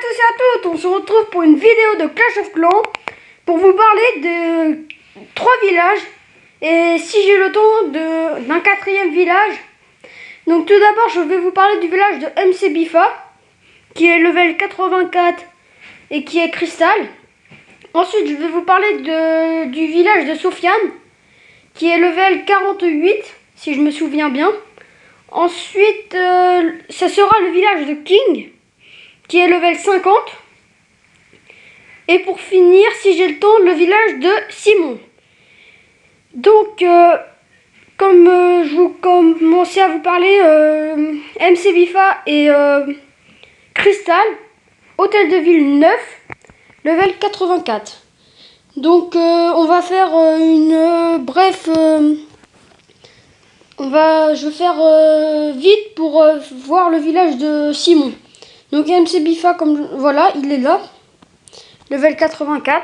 tous et à toutes, on se retrouve pour une vidéo de Clash of Clans pour vous parler de 3 villages et si j'ai le temps d'un 4e village. Donc tout d'abord je vais vous parler du village de MC Bifa qui est level 84 et qui est cristal. Ensuite je vais vous parler du village de Sofiane qui est level 48 si je me souviens bien. Ensuite ça sera le village de King qui est level 50. Et pour finir, si j'ai le temps, le village de Simon. Donc, comme je vous commençais à vous parler, MC Bifa et Crystal, hôtel de ville 9, level 84. Donc, on va faire une bref... je vais faire vite pour voir le village de Simon. Donc MC Bifa, comme voilà, il est là. Level 84.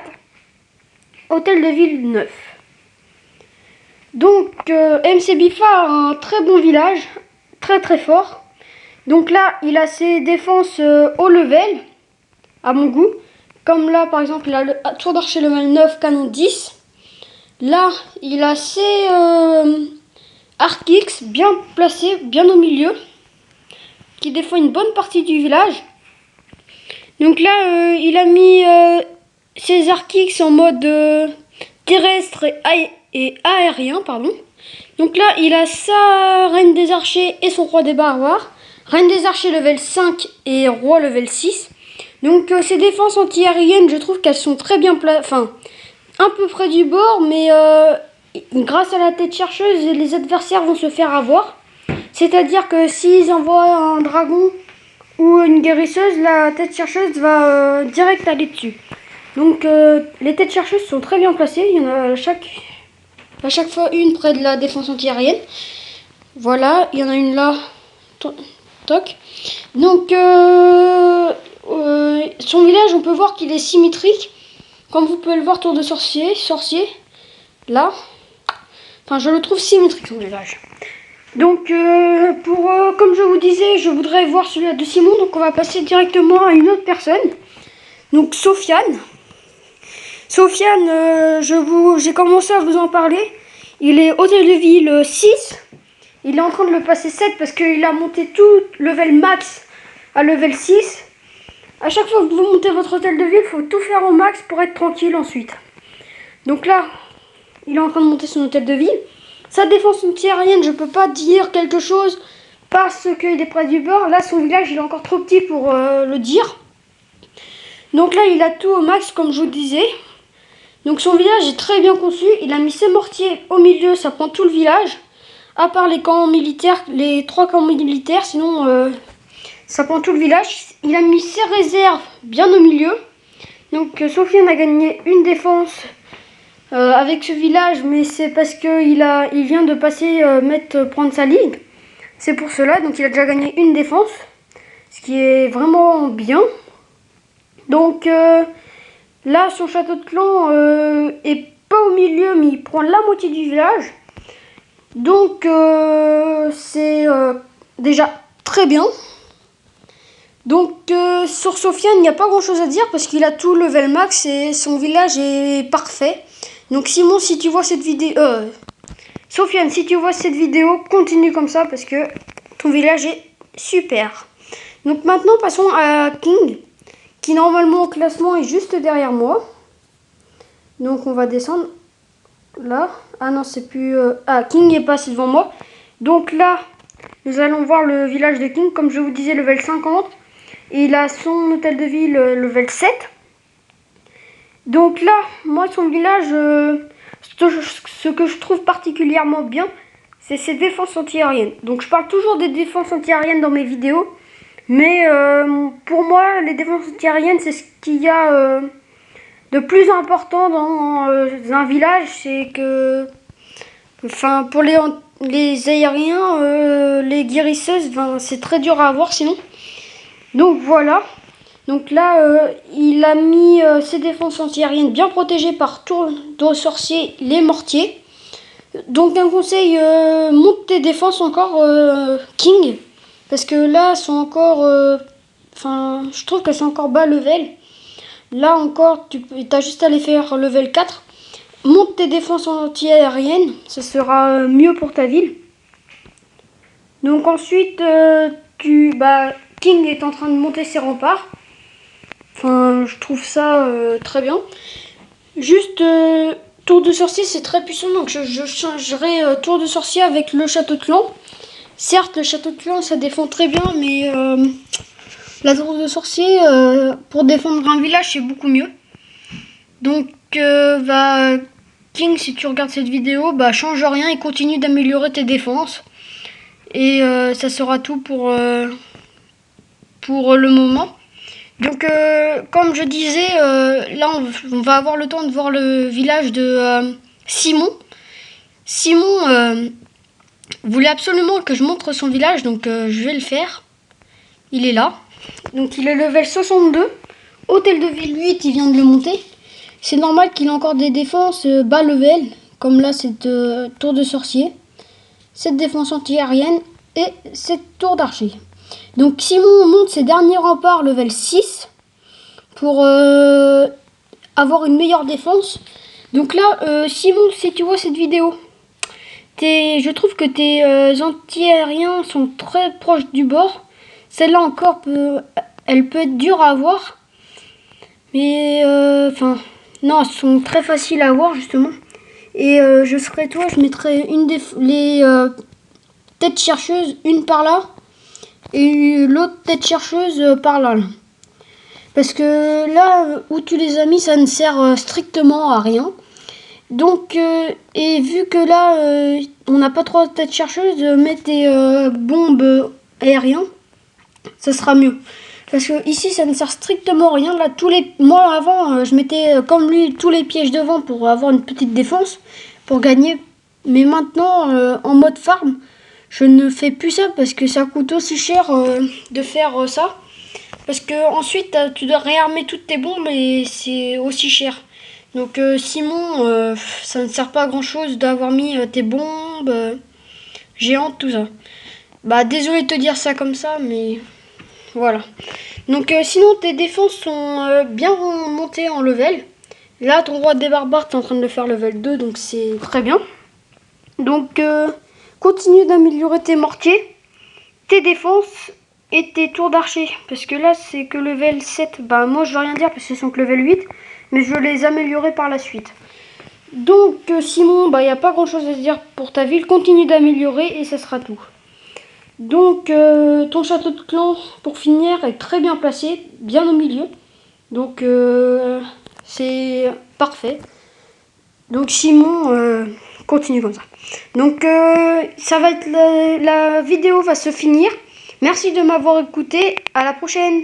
Hôtel de ville 9. Donc MC Bifa a un très bon village. Très très fort. Donc là, il a ses défenses haut level. À mon goût. Comme là, par exemple, il a le tour d'archer level 9, canon 10. Là, il a ses Arc X bien placés, bien au milieu. Qui défend une bonne partie du village. Donc là, il a mis ses Arc X en mode terrestre et aérien, pardon. Donc là, il a sa Reine des Archers et son Roi des Barbares. Reine des Archers level 5 et Roi level 6. Donc ses défenses anti-aériennes, je trouve qu'elles sont très bien placées. Enfin, un peu près du bord, mais grâce à la tête chercheuse, les adversaires vont se faire avoir. C'est-à-dire que s'ils envoient un dragon ou une guérisseuse, la tête chercheuse va direct aller dessus. Donc les têtes chercheuses sont très bien placées. Il y en a à chaque fois une près de la défense anti-aérienne. Voilà, il y en a une là. Toc. Donc son village, on peut voir qu'il est symétrique. Comme vous pouvez le voir, tour de sorcier. Là. Enfin, je le trouve symétrique son village. Donc, comme je vous disais, je voudrais voir celui de Simon. Donc, on va passer directement à une autre personne. Donc, Sofiane. Sofiane, j'ai commencé à vous en parler. Il est hôtel de ville 6. Il est en train de le passer 7 parce qu'il a monté tout level max à level 6. À chaque fois que vous montez votre hôtel de ville, il faut tout faire au max pour être tranquille ensuite. Donc là, il est en train de monter son hôtel de ville. Sa défense anti-aérienne, je peux pas dire quelque chose parce qu'il est près du bord. Là, son village, il est encore trop petit pour le dire. Donc là, il a tout au max, comme je vous disais. Donc son village est très bien conçu. Il a mis ses mortiers au milieu, ça prend tout le village. À part les camps militaires, les 3 camps militaires, sinon ça prend tout le village. Il a mis ses réserves bien au milieu. Donc Sofiane a gagné une défense avec ce village, mais c'est parce qu'il vient de passer prendre sa ligue. C'est pour cela, donc il a déjà gagné une défense, ce qui est vraiment bien. Donc là, son château de clan est pas au milieu, mais il prend la moitié du village. Donc c'est déjà très bien. Donc sur Sofiane, il n'y a pas grand chose à dire parce qu'il a tout level max et son village est parfait. Donc Simon, si tu vois cette vidéo, Sofiane, si tu vois cette vidéo, continue comme ça parce que ton village est super. Donc maintenant passons à King, qui normalement au classement est juste derrière moi. Donc on va descendre là. Ah non, c'est plus... King est passé devant moi. Donc là, nous allons voir le village de King, comme je vous disais, level 50. Et il a son hôtel de ville level 7. Donc là, moi, son village, ce que je trouve particulièrement bien, c'est ses défenses anti-aériennes. Donc je parle toujours des défenses anti-aériennes dans mes vidéos. Mais pour moi, les défenses anti-aériennes, c'est ce qu'il y a de plus important dans un village. C'est que, enfin, pour les aériens, les guérisseuses, c'est très dur à avoir sinon. Donc voilà. Donc là, il a mis ses défenses anti-aériennes bien protégées par tour de sorcier, les mortiers. Donc un conseil, monte tes défenses encore, King. Parce que là, sont encore enfin, je trouve que c'est encore bas level. Là encore, tu as juste à aller faire level 4. Monte tes défenses anti-aériennes, ce sera mieux pour ta ville. Donc ensuite, King est en train de monter ses remparts. Enfin, je trouve ça très bien. Juste, tour de sorcier, c'est très puissant, donc je changerai tour de sorcier avec le château de clan. Certes, le château de clan, ça défend très bien, mais la tour de sorcier, pour défendre un village, c'est beaucoup mieux. Donc, King, si tu regardes cette vidéo, change rien et continue d'améliorer tes défenses. Et ça sera tout pour le moment. Donc, comme je disais, là, on va avoir le temps de voir le village de Simon. Simon voulait absolument que je montre son village, donc je vais le faire. Il est là. Donc, il est level 62. Hôtel de ville 8, il vient de le monter. C'est normal qu'il ait encore des défenses bas level, comme là, cette tour de sorcier, cette défense anti-aérienne et cette tour d'archer. Donc Simon monte ses derniers remparts level 6 pour avoir une meilleure défense. Donc là, Simon, si tu vois cette vidéo, je trouve que tes anti-aériens sont très proches du bord. Celle-là encore, elle peut être dure à avoir. Mais, non, elles sont très faciles à avoir, justement. Et je serais toi, je mettrais les têtes chercheuses, une par là, et l'autre tête chercheuse par là. Parce que là où tu les as mis, ça ne sert strictement à rien. Donc, et vu que là, on n'a pas trop de tête chercheuse, mets tes bombes aériennes, ça sera mieux. Parce que ici, ça ne sert strictement à rien. Là, moi, avant, je mettais comme lui tous les pièges devant pour avoir une petite défense, pour gagner. Mais maintenant, en mode farm, je ne fais plus ça parce que ça coûte aussi cher de faire ça. Parce que ensuite, tu dois réarmer toutes tes bombes et c'est aussi cher. Donc Simon, ça ne sert pas à grand chose d'avoir mis tes bombes géantes, tout ça. Désolé de te dire ça comme ça, mais voilà. Donc sinon, tes défenses sont bien montées en level. Là, ton roi des barbares, tu es en train de le faire level 2, donc c'est très bien. Donc, continue d'améliorer tes mortiers, tes défenses et tes tours d'archer. Parce que là, c'est que level 7. Moi, je veux rien dire parce que ce sont que level 8. Mais je veux les améliorer par la suite. Donc, Simon, il n'y a pas grand-chose à se dire pour ta ville. Continue d'améliorer et ça sera tout. Donc, ton château de clan, pour finir, est très bien placé, bien au milieu. Donc, c'est parfait. Donc, Simon, continue comme ça. Donc, ça va être la vidéo va se finir. Merci de m'avoir écouté. À la prochaine.